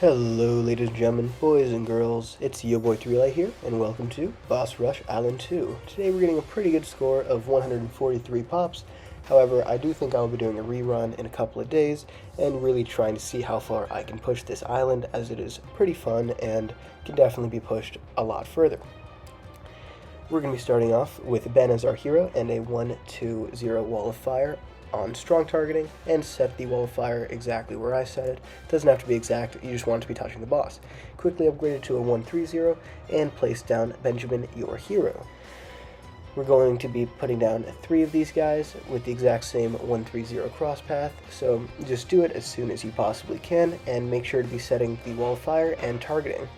Hello ladies and gentlemen, boys and girls, it's your boy 3Light here, and welcome to Boss Rush Island 2. Today we're getting a pretty good score of 143 pops. However, I do think I'll be doing a rerun in a couple of days, and really trying to see how far I can push this island, as it is pretty fun and can definitely be pushed a lot further. We're going to be starting off with Ben as our hero, and a 1-2-0 wall of fire on strong targeting, and set the wall of fire exactly where I set it. Doesn't have to be exact, you just want it to be touching the boss. Quickly upgrade it to a 1-3-0 and place down Benjamin, your hero. We're going to be putting down 3 of these guys with the exact same 1-3-0 cross path, so just do it as soon as you possibly can, and make sure to be setting the wall of fire and targeting.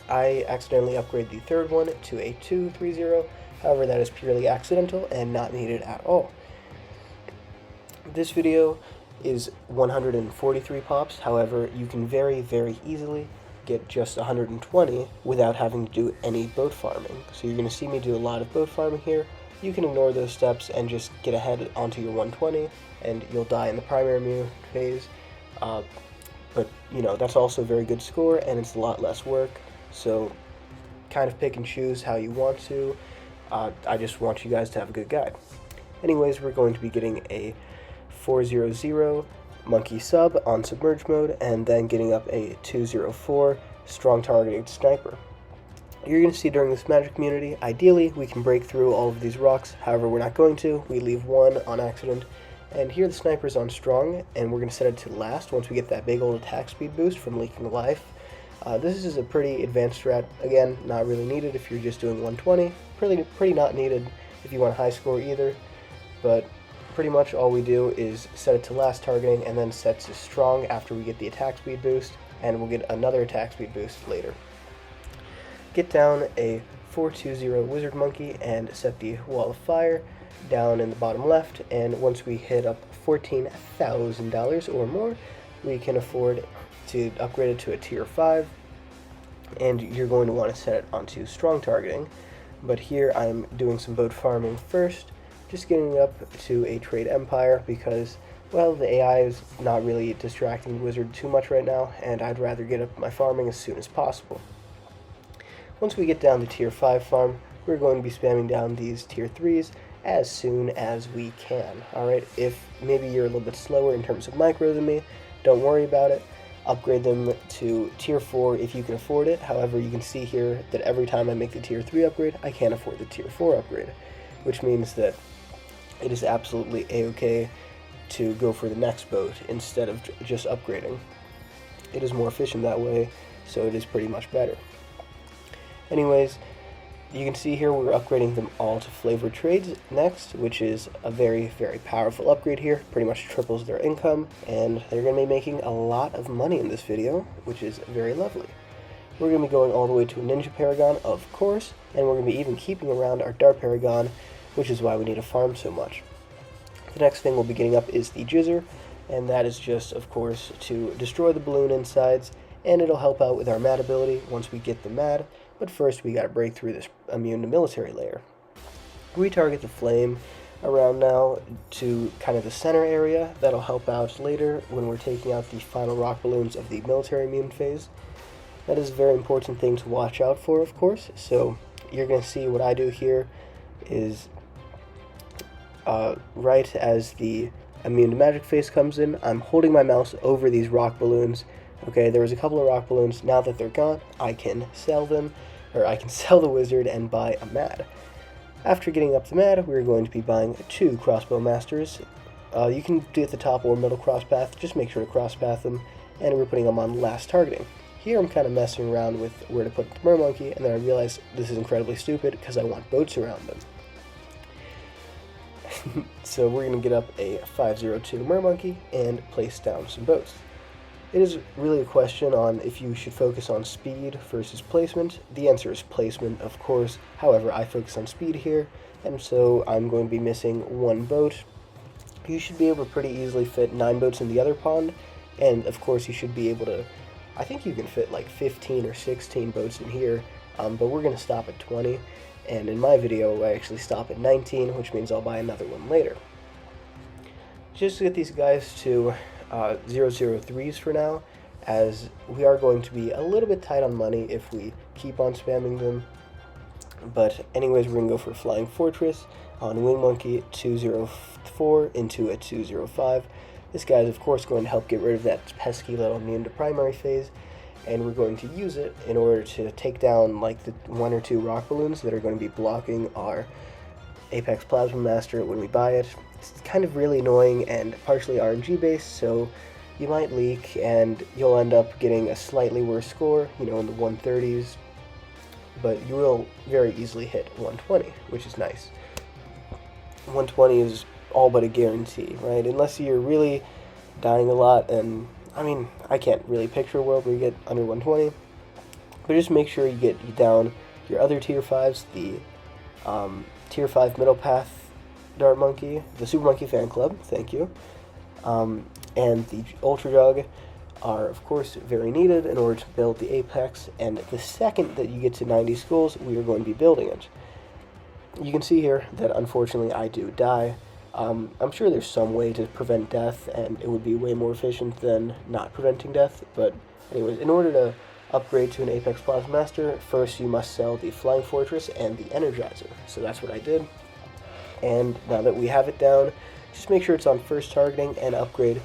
I accidentally upgraded the third one to a 2-3-0, however that is purely accidental and not needed at all. This video is 143 pops, however you can very easily get just 120 without having to do any boat farming. So you're going to see me do a lot of boat farming here. You can ignore those steps and just get ahead onto your 120, and you'll die in the primary immune phase. But you know, that's also a very good score, and it's a lot less work, so kind of pick and choose how you want to. I just want you guys to have a good guide. Anyways, we're going to be getting a 4-0-0 monkey sub on submerge mode, and then getting up a 2-0-4 strong targeted sniper. You're going to see during this magic community, ideally we can break through all of these rocks, however we're not going to. We leave one on accident, and here the sniper's on strong, and we're going to set it to last once we get that big old attack speed boost from leaking life. This is a pretty advanced strat, again not really needed if you're just doing 120, pretty not needed if you want a high score either, but pretty much all we do is set it to last targeting and then set to strong after we get the attack speed boost, and we'll get another attack speed boost later. Get down a 4-2-0 wizard monkey and set the wall of fire down in the bottom left, and once we hit up $14,000 or more, we can afford to upgrade it to a tier 5, and you're going to want to set it onto strong targeting. But here I'm doing some boat farming first, just getting up to a trade empire because, well, the AI is not really distracting the wizard too much right now, and I'd rather get up my farming as soon as possible. Once we get down to tier 5 farm, we're going to be spamming down these tier 3s as soon as we can. Alright, if maybe you're a little bit slower in terms of micro than me, don't worry about it. Upgrade them to tier 4 if you can afford it. However, you can see here that every time I make the tier 3 upgrade, I can't afford the tier 4 upgrade, which means that it is absolutely a-okay to go for the next boat instead of just upgrading. It is more efficient that way, so it is pretty much better. Anyways, you can see here we're upgrading them all to flavored trades next, which is a very powerful upgrade here. Pretty much triples their income, and they're going to be making a lot of money in this video, which is very lovely. We're going to be going all the way to a Ninja Paragon, of course, and we're going to be even keeping around our Dart Paragon, which is why we need to farm so much. The next thing we'll be getting up is the Jizzer, and that is just, of course, to destroy the balloon insides, and it'll help out with our mad ability once we get the mad, but first we gotta break through this immune to military layer. We target the flame around now to kind of the center area. That'll help out later when we're taking out the final rock balloons of the military immune phase. That is a very important thing to watch out for, of course, so you're going to see what I do here is right as the immune to magic phase comes in, I'm holding my mouse over these rock balloons. Okay, there was a couple of rock balloons. Now that they're gone, I can sell them, or I can sell the wizard and buy a mad. After getting up the mad, we're going to be buying 2 crossbow masters. You can do at the top or middle cross path, just make sure to cross path them, and we're putting them on last targeting. Here I'm kind of messing around with where to put the mermonkey, and then I realized this is incredibly stupid because I want boats around them. So we're going to get up a 5-0-2 mermonkey and place down some boats. It is really a question on if you should focus on speed versus placement. The answer is placement, of course. However, I focus on speed here, and so I'm going to be missing 1 boat. You should be able to pretty easily fit 9 boats in the other pond, and of course you should be able to, I think you can fit like 15 or 16 boats in here, but we're going to stop at 20. And in my video, I actually stop at 19, which means I'll buy another one later. Just to get these guys to 003s for now, as we are going to be a little bit tight on money if we keep on spamming them. But anyways, we're going to go for Flying Fortress on Wing Monkey 204 into a 205. This guy is of course going to help get rid of that pesky little immune to primary phase, and we're going to use it in order to take down like the 1 or 2 rock balloons that are going to be blocking our Apex Plasma Master when we buy it. It's kind of really annoying and partially RNG based, so you might leak and you'll end up getting a slightly worse score, in the 130s, but you will very easily hit 120, which is nice. 120 is all but a guarantee, right? Unless you're really dying a lot, and I can't really picture a world where you get under 120, but just make sure you get down your other tier 5s, the tier 5 middle path Dart Monkey, the Super Monkey Fan Club, thank you, and the Ultra Jug are of course very needed in order to build the Apex, and the second that you get to 90 skulls, we are going to be building it. You can see here that unfortunately I do die. I'm sure there's some way to prevent death, and it would be way more efficient than not preventing death, but anyways, in order to upgrade to an Apex Plasma Master, first you must sell the Flying Fortress and the Energizer. So that's what I did, and now that we have it down, just make sure it's on first targeting and upgrade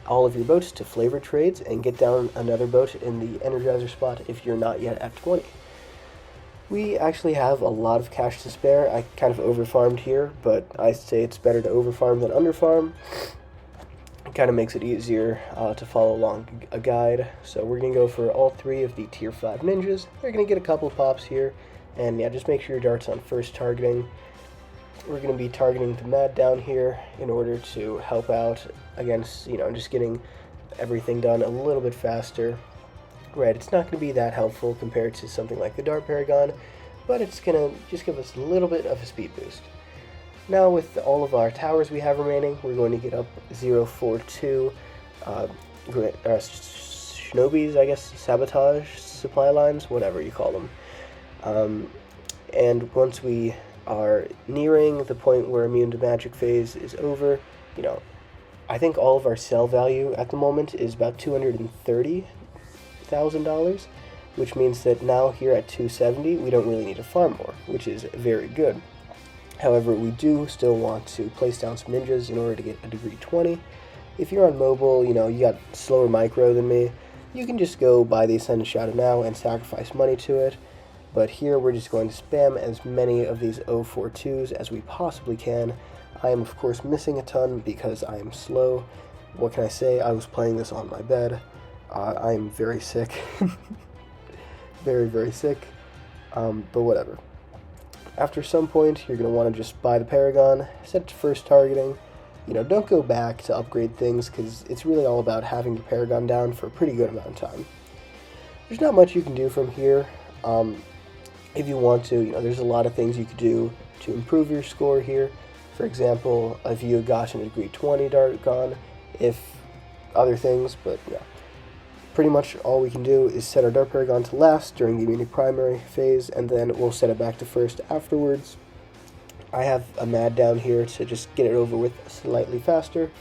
all of your boats to flavored trades and get down another boat in the Energizer spot if you're not yet at 20. We actually have a lot of cash to spare. I kind of overfarmed here, but I say it's better to overfarm than underfarm. It kind of makes it easier to follow along a guide. So we're going to go for all 3 of the tier 5 ninjas. They're going to get a couple of pops here, and yeah, just make sure your dart's on first targeting. We're going to be targeting the Mad down here in order to help out against, just getting everything done a little bit faster. Right, it's not going to be that helpful compared to something like the Dart Paragon, but it's going to just give us a little bit of a speed boost. Now with all of our towers we have remaining, we're going to get up 042 Shinobis, I guess, sabotage supply lines, whatever you call them. And once we are nearing the point where immune to magic phase is over, I think all of our sell value at the moment is about $230,000, which means that now here at 270 we don't really need to farm more, which is very good. However, we do still want to place down some ninjas in order to get a degree 20. If you're on mobile, you got slower micro than me, you can just go buy the Ascended Shadow now and sacrifice money to it. But here we're just going to spam as many of these 042s as we possibly can. I am of course missing a ton because I am slow. What can I say? I was playing this on my bed. I am very sick. very, very sick. But whatever. After some point, you're going to want to just buy the Paragon, set it to first targeting. Don't go back to upgrade things, because it's really all about having the Paragon down for a pretty good amount of time. There's not much you can do from here. If you want to, there's a lot of things you could do to improve your score here. For example, if you had gotten a degree 20 Dargon, if other things, but yeah. Pretty much all we can do is set our Dart Paragon to last during the immunity primary phase, and then we'll set it back to first afterwards. I have a Mad down here to just get it over with slightly faster,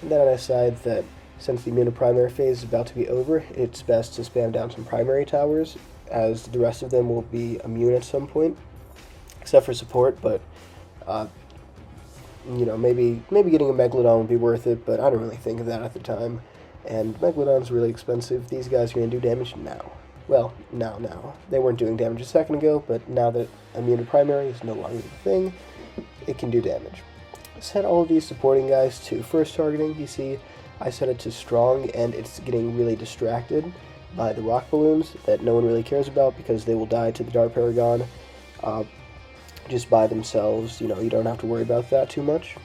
and then I decide that since the immunity primary phase is about to be over, it's best to spam down some primary towers, as the rest of them will be immune at some point, except for support, but maybe getting a Megalodon would be worth it, but I don't really think of that at the time. And Megalodon's really expensive. These guys are going to do damage now. Well, now. They weren't doing damage a second ago, but now that immune to primary is no longer the thing, it can do damage. Set all of these supporting guys to first targeting. You see, I set it to strong, and it's getting really distracted by the rock balloons that no one really cares about because they will die to the Dart Paragon just by themselves. You don't have to worry about that too much.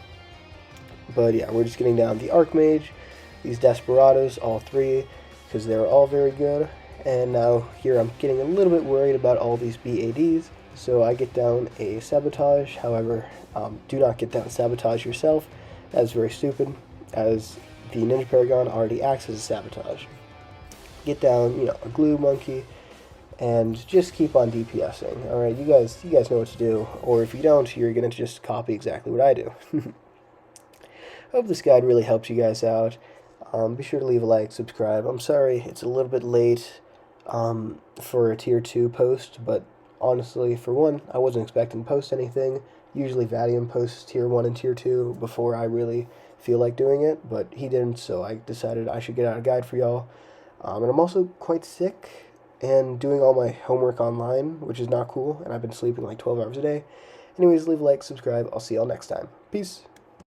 But yeah, we're just getting down the Archmage, these Desperados, all 3, because they're all very good. And now here I'm getting a little bit worried about all these BADs, so I get down a Sabotage. However, do not get down Sabotage yourself. That's very stupid, as the Ninja Paragon already acts as a Sabotage. Get down, a Glue Monkey, and just keep on DPSing. Alright, you guys know what to do, or if you don't, you're going to just copy exactly what I do. Hope this guide really helps you guys out. Be sure to leave a like, subscribe. I'm sorry it's a little bit late for a tier 2 post, but honestly, for one, I wasn't expecting to post anything. Usually Vadium posts tier 1 and tier 2 before I really feel like doing it, but he didn't, so I decided I should get out a guide for y'all. And I'm also quite sick and doing all my homework online, which is not cool, and I've been sleeping like 12 hours a day. Anyways, leave a like, subscribe. I'll see y'all next time. Peace.